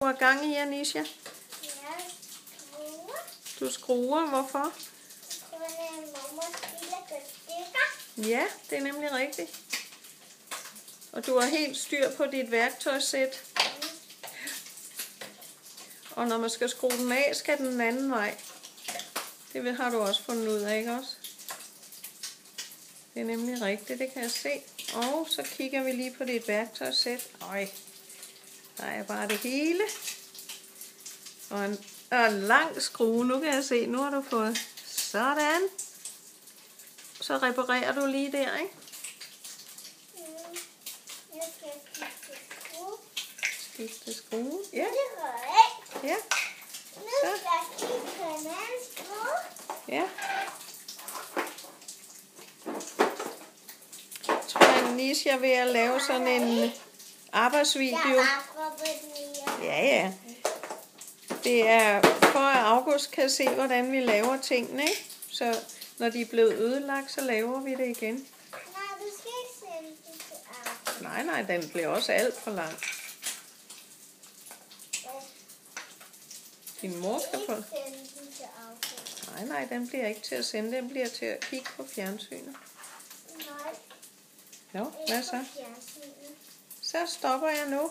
Du har gang i, Anisha? Ja, skruer. Du skruer, hvorfor? Ja, det er nemlig rigtigt. Og du har helt styr på dit værktøjssæt. Og når man skal skrue den af, skal den anden vej. Det har du også fundet ud af, ikke også? Det er nemlig rigtigt, det kan jeg se. Og så kigger vi lige på dit værktøjssæt. Øj, der er bare det hele. Og en lang skrue, nu kan jeg se, nu har du fået sådan. Så reparerer du lige der, ikke? Jeg skal skifte skrue. Skifte skrue, ja. Ja. Nu skal jeg skifte en anden skrue. Ja. Jeg tror, Anisha er ved at lave sådan en arbejdsvideo. Ja. Det er for at August kan se, hvordan vi laver tingene, ikke? Så når de er blevet ødelagt, så laver vi det igen. Nej, du skal ikke sende det til August. Nej, den bliver også alt for lang. Din mor skal på. Nej, den bliver ikke til at sende. Den bliver til at kigge på fjernsynet. Nej. Jo, hvad så? Så stopper jeg nu.